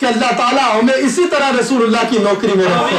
کہ اللہ تعالیٰ ہمیں اسی طرح رسول اللہ کی نوکری میں رکھے.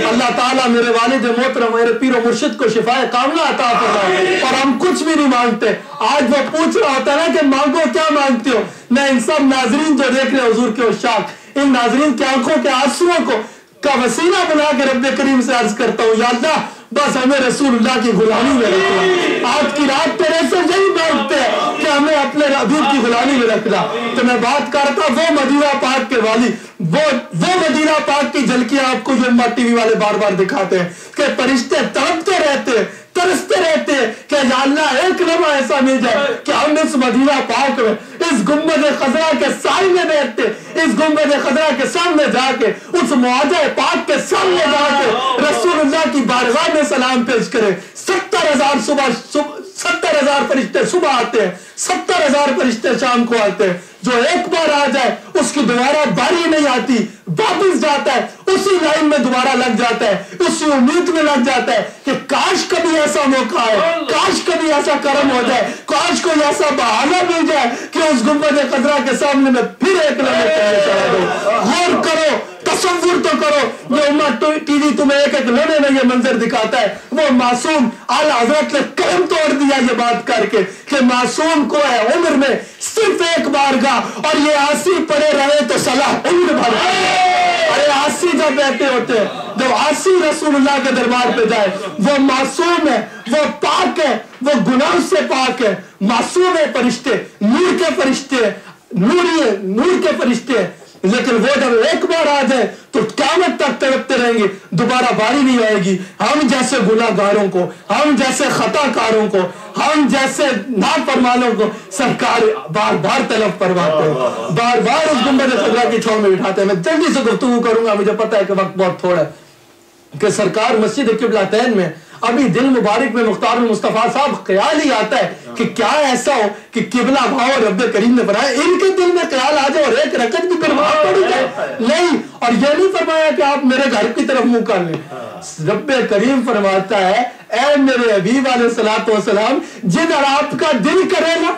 اللہ تعالیٰ میرے والد محترم میرے پیر و مرشد کو شفائے کاملہ عطا فرمائے. اور ہم کچھ بھی نہیں مانگتے. آج وہ پوچھ رہا ہوتا ہے نا کہ مانگو کیا مانگتے ہو. میں ان سب ناظرین جو دیکھ رہے ہیں حضور کے عشاق, ان ناظرین کی آنکھوں کے آنسوؤں کو کا وسیلہ بنا کے رب کریم سے عرض کرتا ہوں, یا اللہ بس ہمیں رسول اللہ کی غلامی میں رکھنا. آج کی رات تیرے سے یہی مانگتے ہیں کہ ہمیں اپنے حبیب کی غلامی میں رکھنا. تو میں بات کرتا وہ مدینہ پاک کے والی, وہ مدینہ پاک کی جھلکیاں آپ کو جو ٹی وی والے بار بار دکھاتے ہیں کہ فرشتے تڑپتے رہتے ہیں, ترستے رہتے ہیں کہ یا اللہ ایک لمحہ ایسا مل جائے کہ ہم اس مدینہ پاک میں اس گنبد خضرا کے سائے میں بیٹھتے, اس گنبد خضرا کے سامنے جا کے اس معاہدہ پاک کے سامنے جا کے رسول اللہ کی بارگاہ میں سلام پیش کریں. 70,000 فرشتے صبح آتے ہیں, 70,000 فرشتے شام کو آتے ہیں. جو ایک بار آ جائے اس کی دوبارہ باری نہیں آتی, واپس جاتا ہے اسی لائن میں دوبارہ لگ جاتا ہے, اسی امید میں لگ جاتا ہے کہ کاش کبھی ایسا موقع ہے, کاش کبھی ایسا کرم ہو جائے, کاش کوئی ایسا بہانہ مل جائے کہ اس گنبد خضرا کے سامنے میں پھر ایک لمحے پہلے چلا دو. غور کرو, تصور تو کرو, یہ امت ٹی وی تمہیں ایک لمحے میں یہ منظر دکھاتا ہے. وہ معصوم اعلی حضرت نے قلم توڑ دیا یہ بات کر کے کہ معصوم کو ہے عمر میں صرف ایک بار گا, اور یہ آسی پڑے رہے تو صلاح عمر بھر. ارے آسی جب بیٹھے ہوتے ہیں, جب آسی رسول اللہ کے دربار پہ جائے, وہ معصوم ہے, وہ پاک ہے, وہ گناہ سے پاک ہے, معصوم ہے, فرشتے نور کے فرشتے, نور کے فرشتے, لیکن وہ جب ایک بار آ جائے تو قیامت تک تڑپتے رہیں گے, دوبارہ باری نہیں آئے گی. ہم جیسے گناہ گاروں کو, ہم جیسے خطا کاروں کو, ہم جیسے نافرمانوں کو سرکار بار بار طلب فرماتے ہیں, بار بار اس گنبد خضرا کی چھاؤں میں بٹھاتے ہیں. میں جلدی سے گفتگو کروں گا, مجھے پتا ہے کہ وقت بہت تھوڑا ہے, کہ سرکار مسجد قبلتین میں ابھی دل مبارک میں مختار المصطفیٰ صاحب خیال ہی آتا ہے کہ کیا ایسا ہو کہ قبلہ بھاؤ رب کریم نے فرمایا ان کے دل میں خیال آ جائے اور ایک رکعت بھی پھر وہاں پڑی جائے. نہیں, اور یہ نہیں فرمایا کہ آپ میرے گھر کی طرف منہ کر لیں. رب کریم فرماتا ہے اے میرے حبیب علیہ الصلوۃ والسلام, جدھر آپ کا دل کرے نا,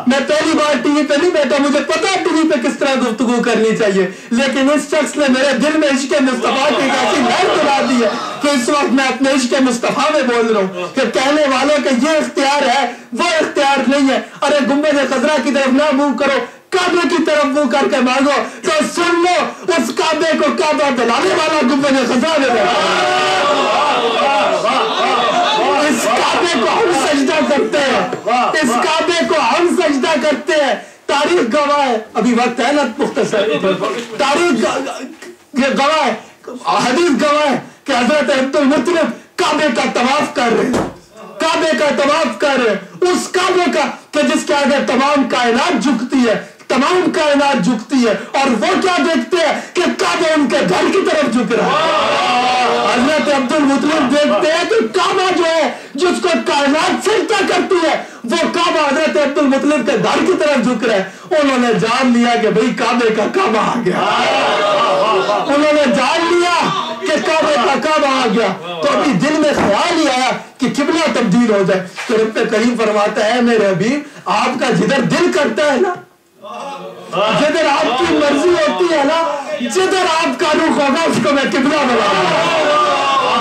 میں پہلی بار ٹی وی پہ نہیں بیٹھا, مجھے پتا ٹی وی پہ کس طرح گفتگو کرنی چاہیے, لیکن اس شخص نے میرے دل میں عشق مصطفیٰ کی ایسی لہر دلا دی ہے کہ اس وقت میں اپنے عشق مصطفیٰ میں بول رہا ہوں کہ کہنے والوں کہ یہ اختیار ہے وہ اختیار نہیں ہے. ارے گنبد خضرا کی طرف نہ منہ کرو, کعبے کی طرف منہ کر کے مانگو تو سن لو اس کعبے کو کعبہ دلانے والا گنبد خضرا میں اس کعبے کو ہم سجدہ کرتے ہیں, اس کعبے کو ہم سجدہ کرتے ہیں. تاریخ گواہ ہے, ابھی وقت ہے نا مختصر, تاریخ گواہ ہے, حدیث گواہ ہے کہ حضرت عبد المطلب کعبے کا طواف کر رہے ہیں, کعبے کا طواف کر رہے ہیں, اس کعبے کا کہ جس کے آگے تمام کائنات جھکتی ہے, تمام کائنات جھکتی ہے, اور وہ کیا دیکھتے ہیں کہ کعبہ ان کے گھر کی طرف جھک رہا ہے. حضرت عبد المطلب دیکھتے ہیں کہ کعبہ جو ہے جس کو کائنات سجدہ کرتی ہے وہ کعبہ حضرت عبد المطلب کے گھر کی طرف جھک رہا ہے. انہوں نے جان لیا کہ بھئی کعبے کا کعبہ آ گیا, انہوں نے جان لیا کہ کعبے کا کعبہ آ گیا. تو ابھی دل میں خیال ہی آیا کہ قبلہ تبدیل ہو جائے, تو رب کریم فرماتا ہے میرے حبیب آپ کا جدھر دل کرتا ہے نا, جدھر آپ کی مرضی ہوتی ہے نا, جدھر آپ کا رخ ہوگا اس کو میں قبلہ بناؤں گا,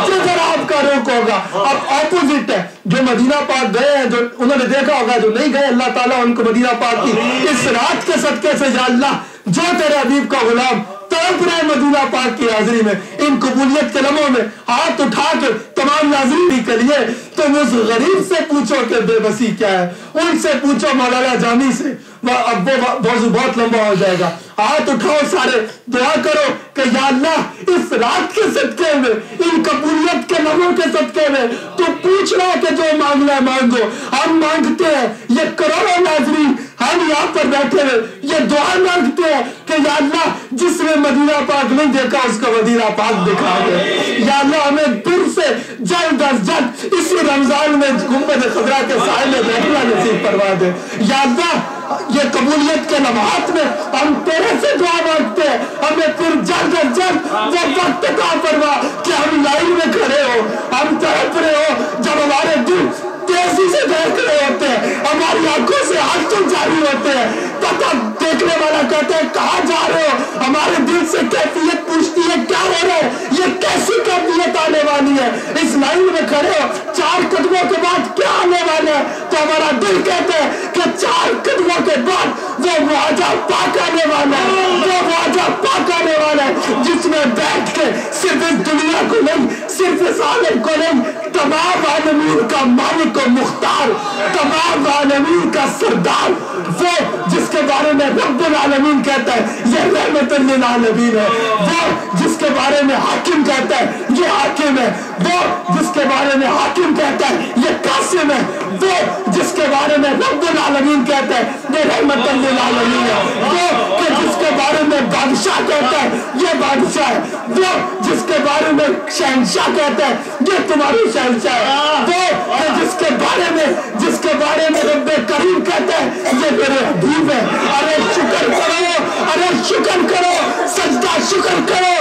جدھر آپ کا رخ ہوگا. اب اپوزٹ ہے, جو مدینہ پاک گئے ہیں, جو انہوں نے دیکھا ہوگا, جو نہیں گئے اللہ تعالیٰ ان کو مدینہ پاک کی اس رات کے صدقے سے یا اللہ جو تیرے حبیب کا غلام تڑپ رہے مدینہ پاک کی حاضری میں, ان قبولیت کے لمحوں میں ہاتھ اٹھا کے تمام ناظرین کے لیے تم اس غریب سے پوچھو کہ بے بسی کیا ہے, ان سے پوچھو مولانا جامی سے, اب وہ موضوع بہت لمبا ہو جائے گا. ہاتھ اٹھاؤ سارے, دعا کرو کہ یا اللہ اس رات کے صدقے میں, ان قبولیت کے لمحوں کے صدقے میں تو پوچھ رہا کہ جو مانگنا ہے مانگو. ہم مانگتے ہیں, یہ کروڑوں ناظرین ہم یہاں پر بیٹھے ہوئے یہ دعا مانگتے ہیں کہ یا اللہ جس نے مدینہ پاک نہیں دیکھا اس کو مدینہ پاک دکھا دے. یا اللہ ہمیں دل سے جلد از جلد اسی رمضان میں گنبد خضرا کے سائے میں بیٹھنا نصیب فرما دے. یا اللہ یہ قبولیت کے لمحات میں ہم تیرے سے دعا مانگتے ہیں, ہمیں پھر جلد از جلد وہ وقت عطا فرما کہ ہم لائن میں کھڑے ہو, ہم تڑپ رہے ہو, جب ہمارے دل ہوتے ہیں تو تب دیکھنے والا کہتے ہیں کہاں جا رہے ہو؟ ہمارے دل سے کیفیت پوچھتی ہے کیا ہو رہا ہے، یہ کیسی کیفیت آنے والی ہے؟ اس لائن میں کھڑے ہو، 4 قدموں کے بعد کیا آنے والا ہے؟ تو ہمارا دل کہتا ہے کہ 4 قدموں کے بعد وہ معاہدہ پاک آنے والا ہے، وہ معاہدہ پاک آنے والا ہے جس میں بیٹھ کے صرف اس دنیا کو نہیں، صرف اس عالم کو نہیں، تمام عالمین کا مالک و مختار، تمام عالمین کا سردار، وہ جس کے بارے میں رب العالمین کہتا ہے یہ رحمت للعالمین ہے، وہ جس کے بارے میں حاکم کہتا ہے یہ حاکم ہے، وہ جس کے بارے میں حاکم کہتا ہے یہ قاسم ہے، وہ جس کے بارے میں رب العالمین کہتا ہے یہ رحمت للعالمین ہے، وہ کہ جس کے بارے میں بادشاہ کہتا ہے یہ بادشاہ ہے، وہ جس کے بارے میں شہنشاہ کہتا ہے یہ تمہاری شہنشاہ ہے، وہ کہ جس کے بارے میں رب کریم کہتا ہے یہ میرے حبیب ہے۔ ارے شکر کرو، ارے شکر کرو، سجدہ شکر کرو،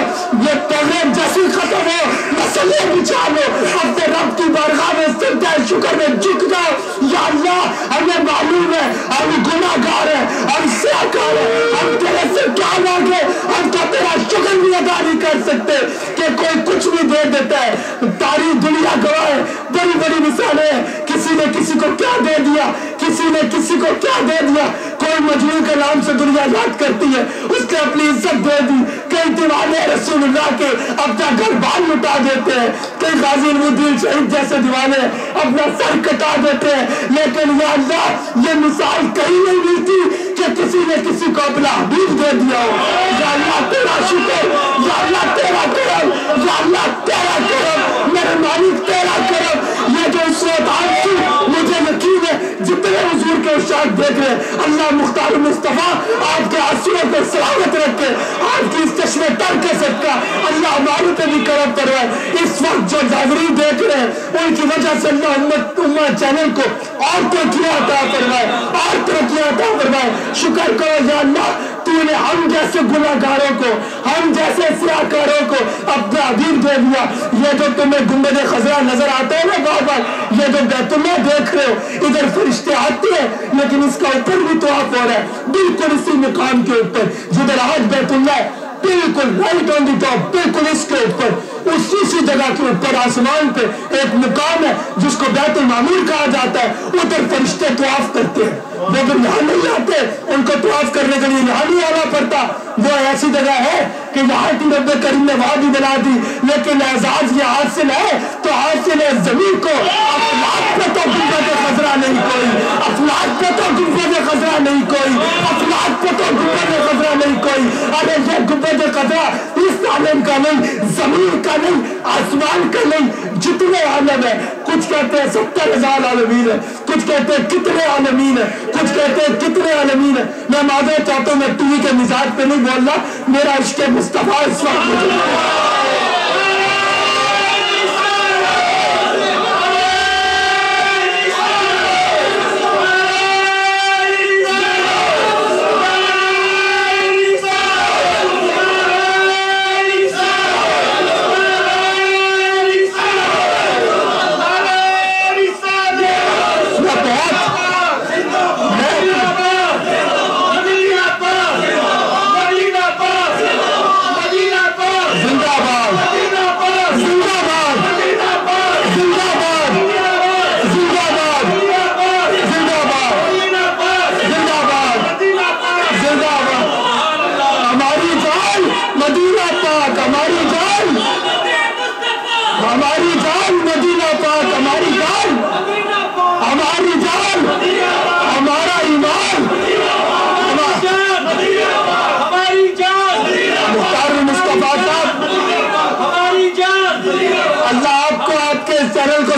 یہ پروگرام جیسی ختم ہو مسئلے بچھا لو، اپنے رب کی بارگاہ میں سجدہ شکر میں جھک جاؤ، یا اللہ ہمیں معلوم ہے ہم گناہ گار ہیں، ہم سیاکار ہیں، ہم تیرے سے کیا مانگے، ہم تو تیرا شکر بھی ادا نہیں کر سکتے کہ کوئی کچھ بھی دے دیتا ہے۔ تاریخ دنیا گواہ ہے، بڑی بڑی مثالیں ہیں، کسی نے کسی کو کیا دے دیا، کسی نے کسی کو کیا دے دیا، کوئی مجنون کے نام سے دنیا یاد کرتی ہے، اس نے اپنی عزت دے دی، کئی دیوانے رسول اللہ کے اپنا گھر بار لٹا دیتے ہیں، کئی غازی الدین شہید جیسے دیوانے اپنا سر کٹا دیتے ہیں، لیکن یا اللہ یہ مثال کہیں نہیں ملتی کہ کسی نے کسی کو اپنا حبیب دے دیا ہو۔ یا اللہ تیرا شکر، یا اللہ تیرا کرم، یا اللہ تیرا کرم، میرے مالک تیرا کرم۔ یہ جو اس وقت آج کی مجھے یقین ہے جتنے حضور کے ارشاد دیکھ رہے ہیں، اللہ مختار مصطفیٰ آپ کے آنسوؤں کو سلامت رکھے، آپ کی اس چشمے تر کے صدقہ اللہ ہمارے پہ بھی کرم فرمائے۔ اس وقت جو ناظرین دیکھ رہے ہیں ان کی وجہ سے اللہ امہ چینل کو اور ترقیاں عطا فرمائے، اور ترقیاں عطا فرمائے۔ شکر کرو یا اللہ تو نے ہم جیسے گناہ گاروں کو، ہم جیسے سیاکاروں کو اپنا حبیب دے دیا۔ یہ جو تمہیں گنبد خضرا نظر آتا ہے نا بار بار، یہ جو بیت اللہ دیکھ رہے ہو، ادھر فرشتے آتے ہیں لیکن اس کا اوپر بھی طواف ہو رہا ہے، بالکل اسی مقام کے اوپر جدھر آج بیت اللہ ہے، بالکل رائٹ آن دی ٹاپ، بالکل اس کے اوپر، اسی جگہ کے اوپر آسمان پہ ایک مقام ہے جس کو بیت المعمور کہا جاتا ہے، ادھر فرشتے طواف کرتے ہیں۔ وہ اگر یہاں نہیں آتے ان کو طواف کرنے کے لیے یہاں نہیں آنا پڑتا، وہ ایسی جگہ ہے کہ یہاں کی رب کریم نے وہاں بھی بنا دی، لیکن اعزاز یہ حاصل ہے تو حاصل ہے زمین کو، افلاک پہ تو گنبد خضرا نہیں کوئی، افلاک پہ تو گنبد خضرا نہیں کوئی، افلاک پہ تو گنبد خضرا نہیں کوئی۔ ارے یہ گنبد خضرا اس عالم کا نہیں، زمین کا نہیں، آسمان کا نہیں، جتنے عالم ہے، کچھ کہتے ہیں 70,000 عالمین ہے، کچھ کہتے ہیں کتنے عالمین ہے، کچھ کہتے ہیں کتنے عالمین ہے۔ میں معذرت چاہتا ہوں، میں ٹی وی کے مزاج پہ نہیں بول رہا، میرا عشق مصطفیٰ اس وقت مجھے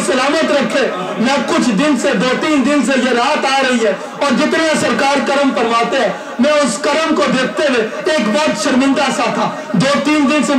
سلامت رکھے۔ میں کچھ دن سے 2-3 دن سے یہ رات آ رہی ہے اور جتنے سرکار کرم فرماتے ہیں میں اس کرم کو دیکھتے ہوئے ایک بہت شرمندہ سا تھا۔ 2-3 دن سے